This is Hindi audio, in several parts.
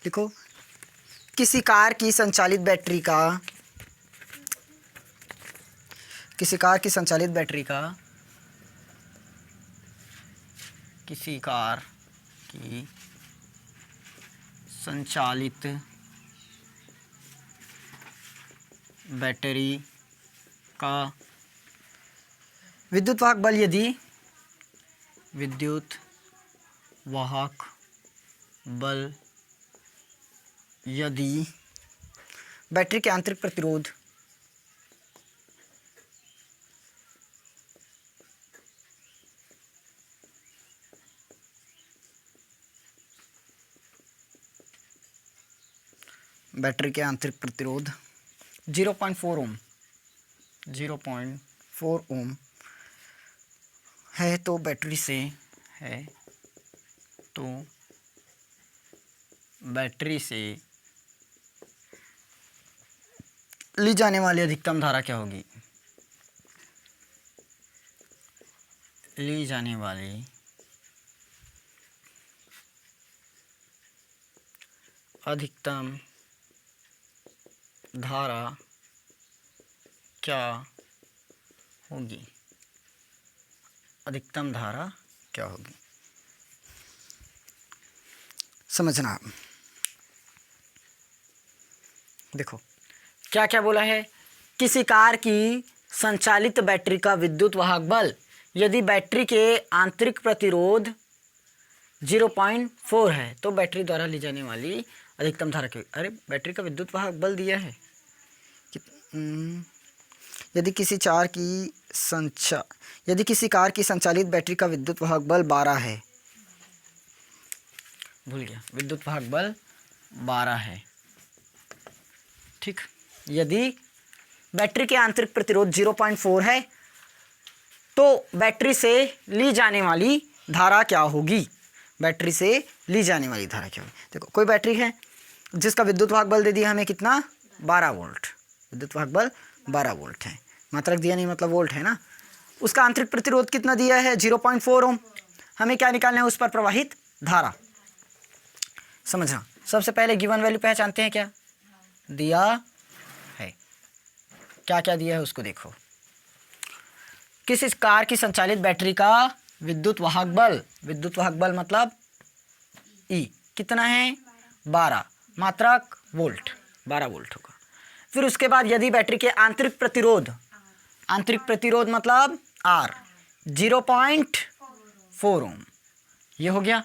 लिखो, किसी कार की संचालित बैटरी का, किसी कार की संचालित बैटरी का, किसी कार की संचालित बैटरी का विद्युत वाहक बल यदि विद्युत वाहक बल यदि बैटरी के आंतरिक प्रतिरोध बैटरी के आंतरिक प्रतिरोध 0.4 ओम 0.4 ओम है तो बैटरी से ली जाने वाली अधिकतम धारा क्या होगी? ली जाने वाली अधिकतम धारा क्या होगी? अधिकतम धारा क्या होगी? समझना। देखो क्या क्या बोला है, किसी कार की संचालित बैटरी का विद्युत वाहक बल यदि बैटरी के आंतरिक प्रतिरोध 0.4 है तो बैटरी द्वारा ली जाने वाली अधिकतम धारा की, अरे बैटरी का विद्युत वाहक बल दिया है कि यदि किसी कार की संचालित बैटरी का विद्युत वाहक बल 12 है, भूल गया, विद्युत वाहक बल 12 है, ठीक। यदि बैटरी के आंतरिक प्रतिरोध 0.4 है तो बैटरी से ली जाने वाली धारा क्या होगी? बैटरी से ली जाने वाली धारा क्या होगी? देखो कोई बैटरी है जिसका विद्युत वाहक बल दे दिया हमें कितना, 12 वोल्ट, विद्युत वाहक बल 12 वोल्ट है, मात्रक दिया नहीं मतलब वोल्ट है ना। उसका आंतरिक प्रतिरोध कितना दिया है, 0.4 ओम। हमें क्या निकालना है, उस पर प्रवाहित धारा। समझना, सबसे पहले गिवन वैल्यू पहचानते हैं, क्या दिया है, क्या क्या दिया है उसको देखो। किस कार की संचालित बैटरी का विद्युत वाहक बल मतलब ई कितना है, 12, मात्रक वोल्ट, 12 वोल्ट होगा। फिर उसके बाद यदि बैटरी के आंतरिक प्रतिरोध मतलब आर 0.4 ओम, ये हो गया,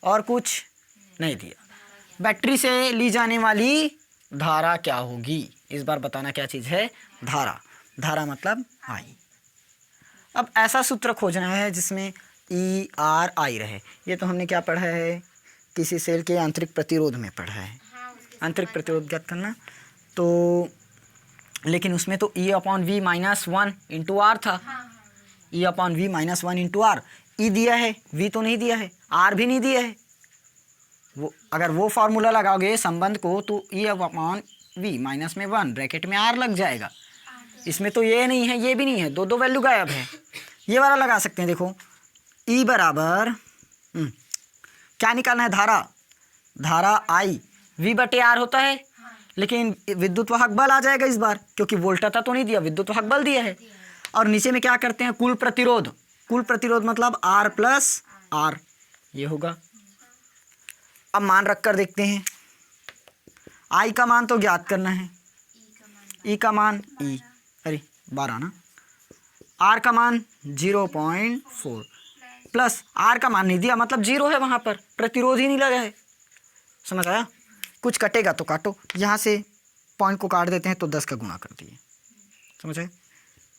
और कुछ नहीं दिया। बैटरी से ली जाने वाली धारा क्या होगी, इस बार बताना क्या चीज़ है, धारा मतलब आई। अब ऐसा सूत्र खोजना है जिसमें ई आर आई रहे। ये तो हमने क्या पढ़ा है, किसी सेल के आंतरिक प्रतिरोध में पढ़ा है, आंतरिक प्रतिरोध ज्ञात करना। तो लेकिन उसमें तो E upon V minus 1 into R था, E upon V minus 1 into R. E दिया है, वी तो नहीं दिया है, आर भी नहीं दिया है। वो अगर वो फार्मूला लगाओगे संबंध को तो ई अपॉन वी माइनस में 1 ब्रैकेट में आर लग जाएगा। इसमें तो ये नहीं है, ये भी नहीं है, दो वैल्यू गायब है। ये वाला लगा सकते हैं, देखो ई बराबर क्या निकालना है, धारा आई वी बटे आर होता है, लेकिन विद्युत वाहक बल आ जाएगा इस बार, क्योंकि वोल्टता तो नहीं दिया, विद्युत वाहक बल दिया है। और नीचे में क्या करते हैं, कुल प्रतिरोध मतलब आर प्लस आर, ये होगा। अब मान रख कर देखते हैं, आई का मान तो ज्ञात करना है, ई का मान 12 ना, आर का मान 0.4 प्लस आर का मान नहीं दिया मतलब 0 है, वहाँ पर प्रतिरोध ही नहीं लगा है। समझ आया? कुछ कटेगा तो काटो, यहाँ से पॉइंट को काट देते हैं तो 10 का गुणा कर दिए, समझ आए,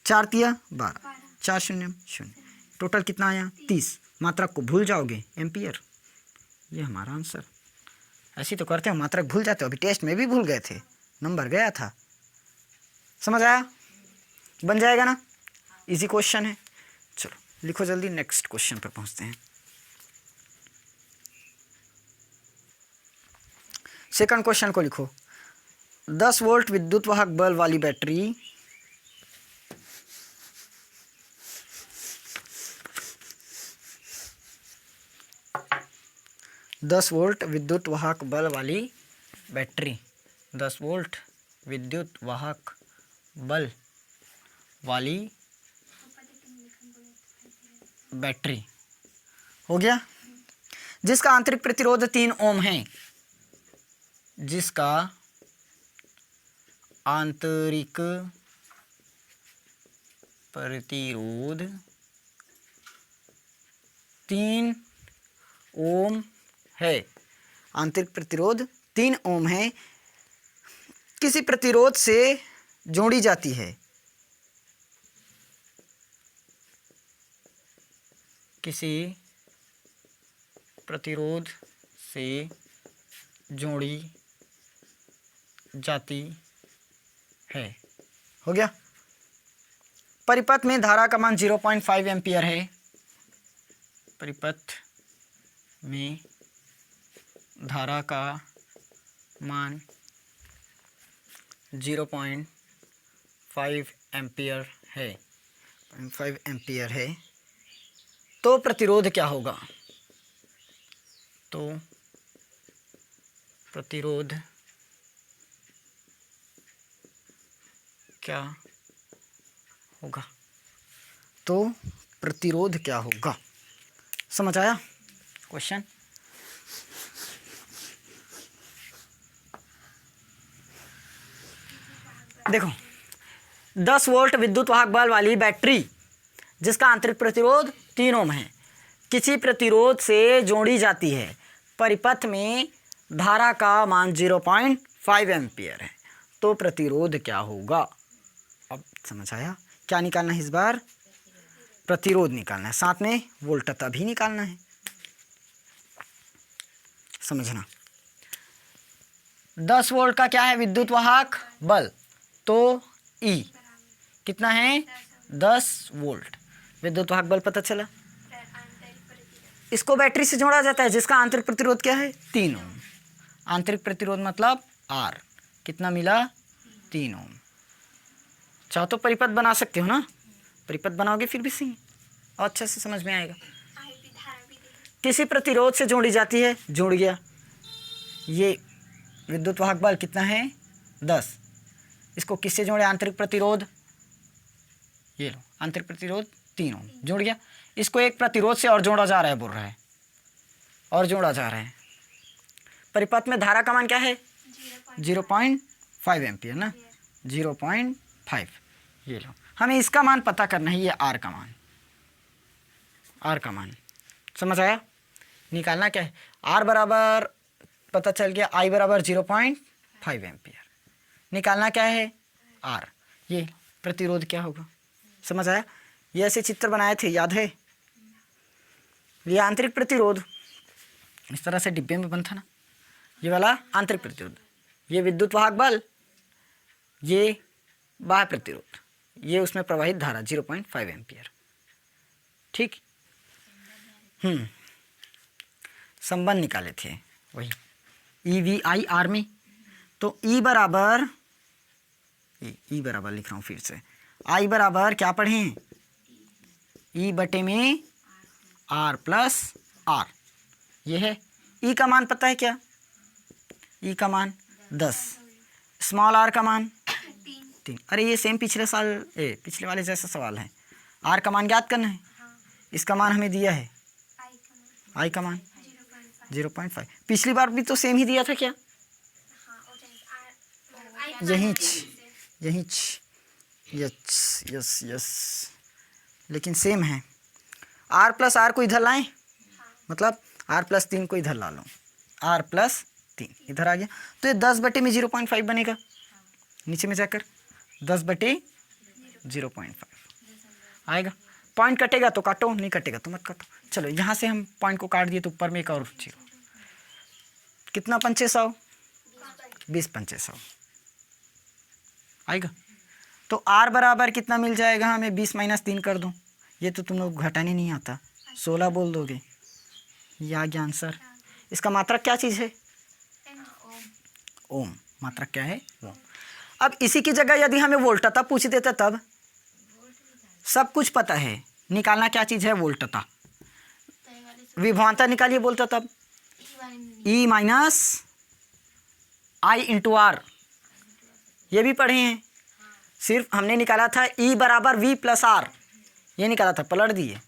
4 तिया 12, 4 शून्य शून्य, टोटल कितना आया 30। मात्रक को भूल जाओगे, एम्पियर, ये हमारा आंसर। ऐसे तो करते हो, मात्रक भूल जाते हो, अभी टेस्ट में भी भूल गए थे, नंबर गया था। समझ आया? बन जाएगा ना, इजी क्वेश्चन है। चलो लिखो जल्दी, नेक्स्ट क्वेश्चन पर पहुंचते हैं। सेकंड क्वेश्चन को लिखो, 10 वोल्ट विद्युत वाहक बल वाली बैटरी 10 वोल्ट विद्युत वाहक बल वाली बैटरी, 10 वोल्ट विद्युत वाहक बल वाली बैटरी हो गया, जिसका आंतरिक प्रतिरोध 3 ओम है, जिसका आंतरिक प्रतिरोध 3 ओम है, आंतरिक प्रतिरोध 3 ओम है, किसी प्रतिरोध से जोड़ी जाती है, किसी प्रतिरोध से जोड़ी जाती है। हो गया। परिपथ में धारा का मान 0.5 एम्पियर है, परिपथ में धारा का मान 0.5 एम्पियर है, 5 एम्पियर है, तो प्रतिरोध क्या होगा? तो प्रतिरोध क्या होगा? तो प्रतिरोध क्या होगा? समझ आया क्वेश्चन? देखो, 10 वोल्ट विद्युत वाहक बल वाली बैटरी जिसका आंतरिक प्रतिरोध 3 ओम है, किसी प्रतिरोध से जोड़ी जाती है, परिपथ में धारा का मान 0.5 एम्पियर है, तो प्रतिरोध क्या होगा? अब समझ आया? क्या निकालना है इस बार? प्रतिरोध निकालना है, साथ में वोल्टता भी निकालना है। समझना, 10 वोल्ट का क्या है? विद्युत वाहक बल, तो E कितना है? 10 वोल्ट विद्युत वाहक बल पता चला। इसको बैटरी से जोड़ा जाता है जिसका आंतरिक प्रतिरोध क्या है? 3 ओम। आंतरिक प्रतिरोध मतलब R कितना मिला? 3 ओम। चाहो तो परिपथ बना सकते हो ना, परिपथ बनाओगे फिर भी सही और अच्छे से समझ में आएगा। किसी प्रतिरोध से जोड़ी जाती है, जुड़ गया। ये विद्युत वाहक बल कितना है? 10। इसको किससे जोड़े? आंतरिक प्रतिरोध, ये लो आंतरिक प्रतिरोध 3 ओम, जुड़ गया। इसको एक प्रतिरोध से और जोड़ा जा रहा है, बोल रहा है, और जोड़ा जा रहा है। परिपथ में धारा का मान क्या है? 0.5 एम्पियर ना, 0.5। ये लो, हमें इसका मान पता करना है, ये R का मान, R का मान समझ आया? निकालना क्या है? R बराबर पता चल गया, I बराबर 0.5 एम्पियर। निकालना क्या है? R। ये प्रतिरोध क्या होगा? समझ आया? ये ऐसे चित्र बनाए थे, याद है? ये आंतरिक प्रतिरोध इस तरह से डिब्बे में बंद था ना, ये वाला आंतरिक प्रतिरोध, ये विद्युत वाहक बल, ये बाह्य प्रतिरोध, ये उसमें प्रवाहित धारा 0.5 एम्पियर। ठीक, संबंध निकाले थे वही EVI/R में। तो E बराबर लिख रहा हूँ फिर से, I बराबर क्या पढ़ें? E बटे में R प्लस R। ये है E का मान पता है क्या? E का मान 10, स्मॉल r का मान 3। अरे ये सेम पिछले वाले जैसा सवाल है। R का मान ज्ञात करना है, इसका मान हमें दिया है, I का मान 0.5। पिछली बार भी तो सेम ही दिया था क्या? यहीं यस, लेकिन सेम है। R प्लस R को इधर लाएं, मतलब R प्लस 3 को इधर ला लो, R प्लस 3 इधर आ गया, तो ये 10 बटे में 0.5 बनेगा। नीचे में जाकर 10 बटे 0.5 आएगा। पॉइंट कटेगा तो काटो, नहीं कटेगा तो मत काटो। चलो यहाँ से हम पॉइंट को काट दिए तो ऊपर में एक और 0, कितना 500, 20 500 आएगा। तो R बराबर कितना मिल जाएगा हमें? 20 - 3 कर दो, ये तो तुम लोग घटाने नहीं आता, 16 बोल दोगे, ये आ गया आंसर। इसका मात्रक क्या चीज़ है? ओम। मात्रक क्या है? ओम। अब इसी की जगह यदि हमें वोल्टता पूछ देता तब? सब कुछ पता है, निकालना क्या चीज़ है? वोल्टता। विभवांतर निकालिए बोलता तब E minus I into are, ये भी पढ़े हैं। सिर्फ हमने निकाला था ई बराबर वी प्लस आर, ये निकाला था, पलट दिए।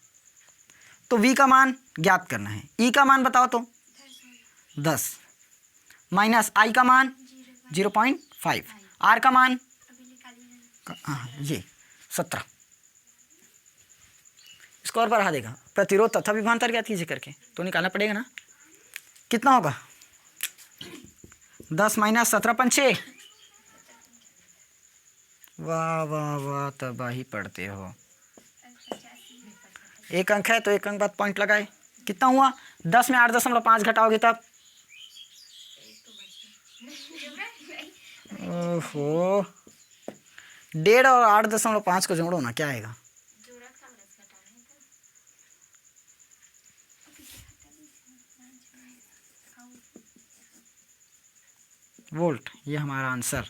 तो वी का मान ज्ञात करना है। ई का मान बताओ तो 10 माइनस आई का मान 0.5, आर का मान ये 17। इसको और बढ़ा देगा, प्रतिरोध तथा विभवांतर ज्ञात कीजिए करके, तो निकालना पड़ेगा ना। कितना होगा 10 माइनस 17 पंचे, वाह वाह वाह, तबाही पढ़ते हो। एक अंक है तो एक अंक बाद पॉइंट लगाए। कितना हुआ 10 में 8.5 घटाओगे तब, ओहो 1.5 और 8.5 को जोड़ो ना, क्या आएगा? वोल्ट। ये हमारा आंसर।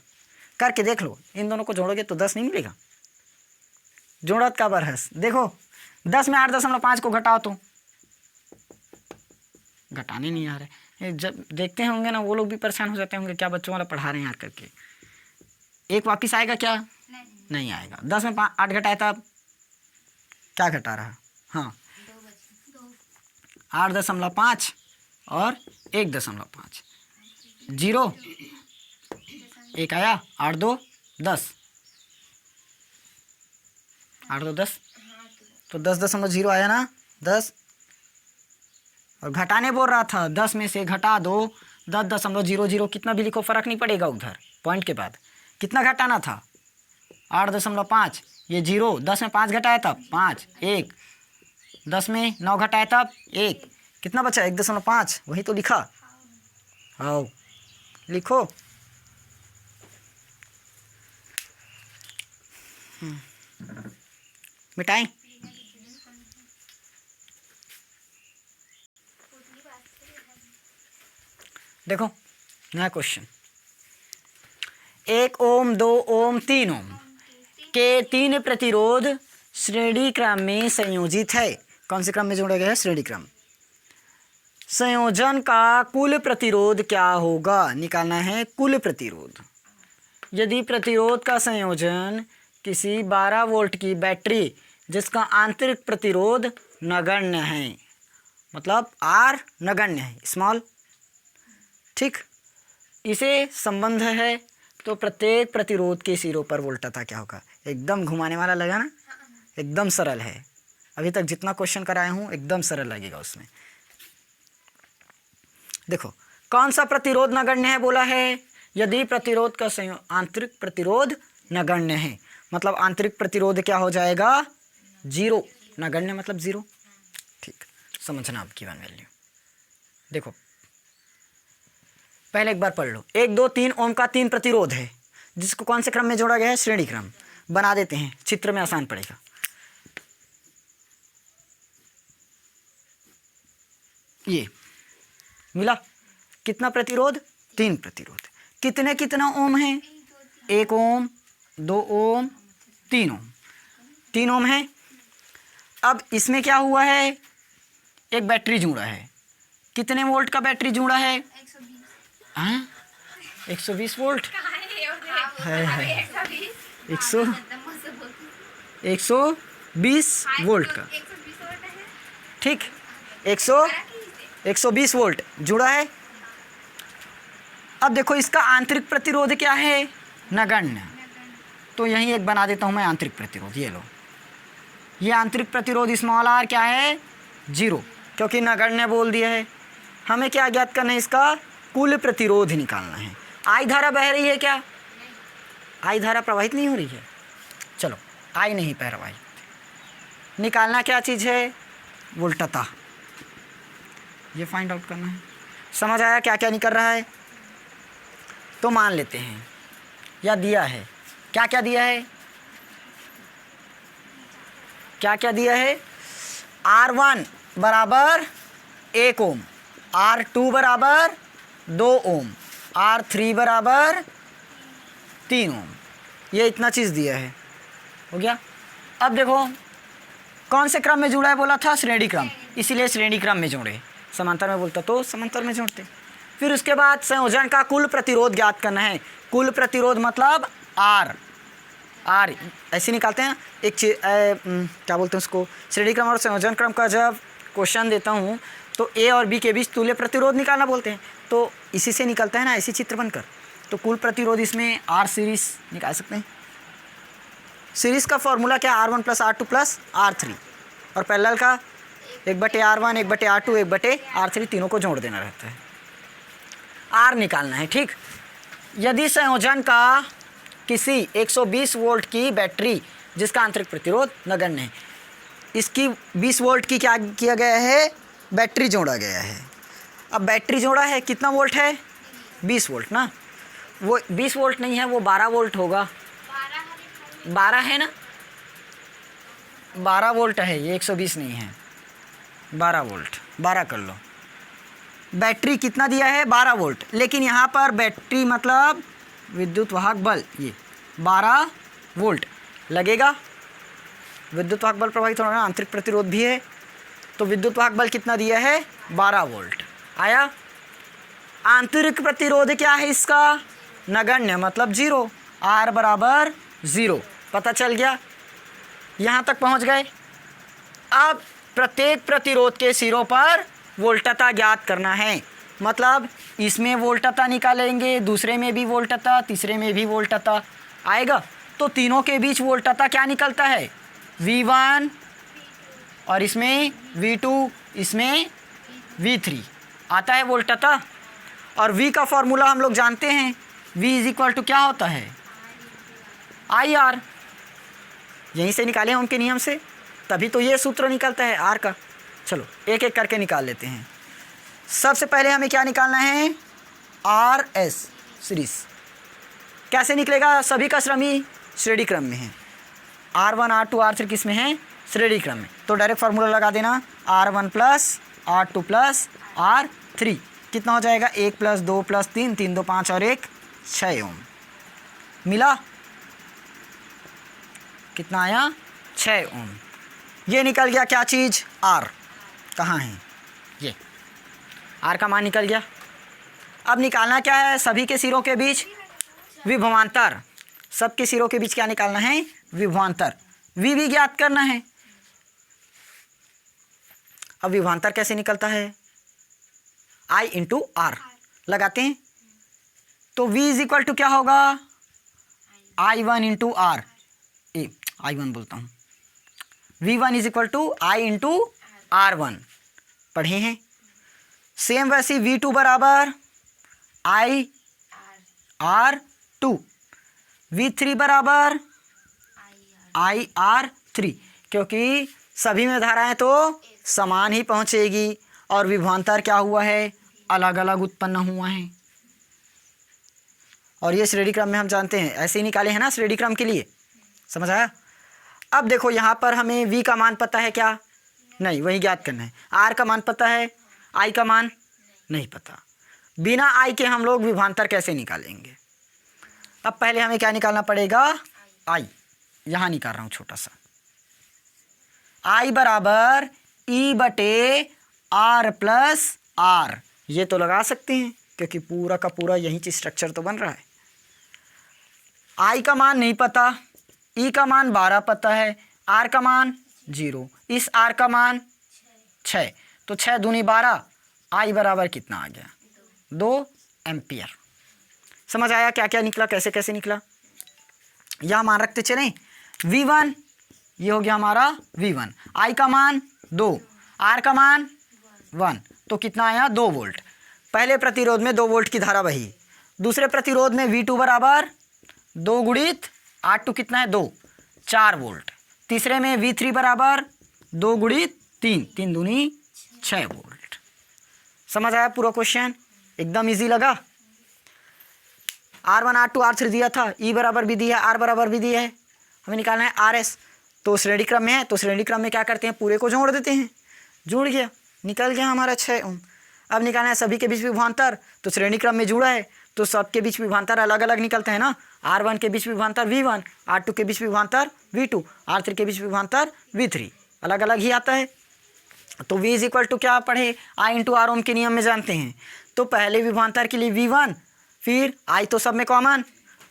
करके देख लो, इन दोनों को जोड़ोगे तो 10 नहीं मिलेगा। जोड़त का बरहस देखो, 10 में 8.5 को घटाओ तो घटाने नहीं आ रहे। जब देखते होंगे ना वो लोग भी परेशान हो जाते होंगे, क्या बच्चों वाला पढ़ा रहे हैं यार करके। एक वापिस आएगा क्या? नहीं आएगा। 10 में 8 घटाए तब क्या घटा रहा? हाँ 8.5 और 1.5, 0 एक आया, 8 2 10, 8 2 10, तो 10.0 आया ना 10। और घटाने बोल रहा था, 10 में से घटा दो 10.00, कितना भी लिखो फर्क नहीं पड़ेगा। उधर पॉइंट के बाद कितना घटाना था? 8.5, ये 0, 10 में 5 घटाया तब 5, 1, 10 में 9 घटाया तब 1, कितना बचा? 1.5, वही तो लिखा। आओ लिखो। मिटाएं। देखो नया क्वेश्चन, 1 ओम 2 ओम 3 ओम के 3 प्रतिरोध श्रेणी क्रम में संयोजित है। कौन से क्रम में जोड़ा गया है? श्रेणी क्रम। संयोजन का कुल प्रतिरोध क्या होगा? निकालना है कुल प्रतिरोध। यदि प्रतिरोध का संयोजन किसी 12 वोल्ट की बैटरी जिसका आंतरिक प्रतिरोध नगण्य है, मतलब आर नगण्य है, स्मॉल, ठीक, इसे संबंध है, तो प्रत्येक प्रतिरोध के सिरों पर वोल्टता क्या होगा? एकदम घुमाने वाला लगा ना, एकदम सरल है। अभी तक जितना क्वेश्चन कराया हूँ एकदम सरल लगेगा उसमें। देखो कौन सा प्रतिरोध नगण्य है बोला है? यदि प्रतिरोध का आंतरिक प्रतिरोध नगण्य है, मतलब आंतरिक प्रतिरोध क्या हो जाएगा? 0। नगण्य मतलब 0। ठीक, समझना अब गिवन वैल्यू। देखो पहले एक बार पढ़ लो। 1 2 3 ओम का 3 प्रतिरोध है, जिसको कौन से क्रम में जोड़ा गया है? श्रेणी क्रम। बना देते हैं, चित्र में आसान पड़ेगा। ये मिला कितना प्रतिरोध? 3 प्रतिरोध। कितने कितना ओम है? 1 ओम 2 ओम 3 ओम, 3 ओम है। अब इसमें क्या हुआ है? एक बैटरी जुड़ा है। कितने वोल्ट का बैटरी जुड़ा है? 120 वोल्ट है 120 वोल्ट का, ठीक, 120 वोल्ट जुड़ा है। अब देखो इसका आंतरिक प्रतिरोध क्या है? नगण्य। तो यहीं एक बना देता हूँ मैं आंतरिक प्रतिरोध। ये लो, ये आंतरिक प्रतिरोध स्मॉल आर क्या है? 0, क्योंकि नगण्य बोल दिया है। हमें क्या ज्ञात करना है? इसका कुल प्रतिरोध निकालना है। आई धारा बह रही है क्या? आई धारा प्रवाहित नहीं हो रही है। चलो आई नहीं प्रवाहित, निकालना क्या चीज़ है? वोल्टता। ये फाइंड आउट करना है। समझ आया क्या क्या निकल रहा है? तो मान लेते हैं या दिया है, क्या क्या दिया है? क्या क्या दिया है? R1 बराबर 1 ओम, R2 बराबर 2 ओम, R3 बराबर 3 ओम। ये इतना चीज़ दिया है, हो गया। अब देखो कौन से क्रम में जुड़ा है बोला था? श्रेणी क्रम, इसीलिए श्रेणी क्रम में जोड़े। समांतर में बोलता तो समांतर में जोड़ते। फिर उसके बाद संयोजन का कुल प्रतिरोध ज्ञात करना है। कुल प्रतिरोध मतलब आर ऐसे निकालते हैं। एक क्या बोलते हैं उसको, श्रेणी क्रम और संयोजन क्रम का जब क्वेश्चन देता हूँ तो ए और बी के बीच तुल्य प्रतिरोध निकालना बोलते हैं, तो इसी से निकलता है ना, ऐसी चित्र बनकर। तो कुल प्रतिरोध इसमें आर सीरीज निकाल सकते हैं। सीरीज का फॉर्मूला क्या, R1 + R2 + R3, और पैरेलल का 1/R1 1/R2 1/R3, तीनों को जोड़ देना रहता है। आर निकालना है, ठीक। यदि संयोजन का किसी 120 वोल्ट की बैटरी जिसका आंतरिक प्रतिरोध नगण्य है, इसकी 20 वोल्ट की क्या किया गया है, बैटरी जोड़ा गया है। अब बैटरी जोड़ा है, कितना वोल्ट है, 20 वोल्ट ना, वो 20 वोल्ट नहीं है, वो 12 वोल्ट होगा। 12 है ना, 12 वोल्ट है, ये 120 नहीं है, 12 वोल्ट, 12 कर लो। बैटरी कितना दिया है, 12 वोल्ट, लेकिन यहाँ पर बैटरी मतलब विद्युत वाहक बल, ये 12 वोल्ट लगेगा। विद्युत वाहक बल प्रभावित होना, आंतरिक प्रतिरोध भी है, तो विद्युत वाहक बल कितना दिया है, 12 वोल्ट आया। आंतरिक प्रतिरोध क्या है इसका, नगण्य मतलब 0, R = 0, पता चल गया। यहाँ तक पहुँच गए। अब प्रत्येक प्रतिरोध के सिरों पर वोल्टता ज्ञात करना है, मतलब इसमें वोल्टता निकालेंगे, दूसरे में भी वोल्टता, तीसरे में भी वोल्टता आएगा। तो तीनों के बीच वोल्टता क्या निकलता है, V1, और इसमें V2, इसमें V3 आता है वोल्टता। और V का फॉर्मूला हम लोग जानते हैं, V = क्या होता है, IR, यहीं से निकाले हैं उनके नियम से, तभी तो ये सूत्र निकलता है R का। चलो एक एक करके निकाल लेते हैं। सबसे पहले हमें क्या निकालना है, RS सीरीज। कैसे निकलेगा, सभी का श्रेणी क्रम में है, R1 R2 R3 किस में है, श्रेणी क्रम में, तो डायरेक्ट फार्मूला लगा देना, R1 + R2 + R3 कितना हो जाएगा, 1 + 2 + 3, 3 2 5 और 1 6 ओम मिला। कितना आया, 6 ओम। ये निकल गया क्या चीज़, R कहाँ है, ये R का मान निकल गया। अब निकालना क्या है, सभी के सिरों के बीच विभवांतर, सबके सिरों के बीच क्या निकालना है, विभवांतर। V भी ज्ञात करना है। अब विभवांतर कैसे निकलता है, I × R लगाते हैं, तो V = क्या होगा, I1 × R, I1 बोलता हूँ, V1 = I × R1 पढ़े हैं। सेम वैसे V2 = I R2, V3 = I R3, क्योंकि सभी में धाराएं तो समान ही पहुंचेगी और विभवांतर क्या हुआ है, अलग अलग उत्पन्न हुआ है। और ये श्रेणी क्रम में हम जानते हैं, ऐसे ही निकाले हैं ना श्रेणी क्रम के लिए, समझ आया। अब देखो यहाँ पर हमें V का मान पता है क्या, नहीं, वही ज्ञात करना है। R का मान पता है, I का मान नहीं पता। बिना I के हम लोग विभवांतर कैसे निकालेंगे। अब पहले हमें क्या निकालना पड़ेगा, I, यहाँ निकाल रहा हूँ छोटा सा, I = E/R + R, ये तो लगा सकते हैं क्योंकि पूरा का पूरा यही स्ट्रक्चर तो बन रहा है। I का मान नहीं पता, E का मान 12 पता है, R का मान 0, इस R का मान 6, तो 6 दूनी 12, I = कितना आ गया, 2 एम्पियर। समझ आया क्या क्या निकला, कैसे कैसे निकला। यहाँ मान रखते चलें, V1 ये हो गया हमारा V1, I का मान 2, R का मान 1, तो कितना आया, 2 वोल्ट। पहले प्रतिरोध में 2 वोल्ट की धारा बही, दूसरे प्रतिरोध में V2 = 2 × R2 कितना है, 2, 4 वोल्ट। तीसरे में V3 = 2 × 3, 3 दूनी 6 वोल्ट। समझ आया पूरा क्वेश्चन, एकदम इजी लगा। R1 R2 R3 दिया था, E बराबर भी दिया है, R बराबर भी दिया है, हमें निकालना है RS। तो श्रेणी क्रम में है, तो श्रेणी क्रम में क्या करते हैं, पूरे को जोड़ देते हैं, जुड़ गया, निकल गया हमारा 6 ओम। अब निकालना है सभी के बीच विभवांतर, तो श्रेणी क्रम में जुड़ा है तो सबके बीच विभवांतर अलग अलग निकलते हैं ना। R1 के बीच विभवांतर V1, R2 के बीच विभवांतर V2, R3 के बीच विभवांतर V3, अलग अलग ही आता है। तो V इज इक्वल टू क्या पढ़े, I इंटू आर ओम के नियम में जानते हैं। तो पहले विभवांतर के लिए V1, फिर I तो सब में कॉमन,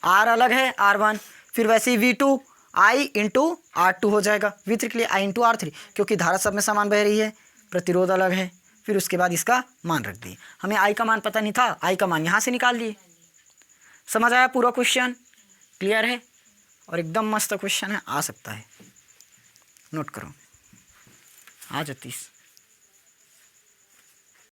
R अलग है R1, फिर वैसे ही V2 I इंटू R2 हो जाएगा, V3 के लिए I इंटू R3, क्योंकि धारा सब में समान बह रही है, प्रतिरोध अलग है। फिर उसके बाद इसका मान रख दिए। हमें I का मान पता नहीं था, I का मान यहाँ से निकाल दिए। समझ आया पूरा क्वेश्चन? क्लियर है? और एकदम मस्त क्वेश्चन है, आ सकता है, नोट करो। आज 30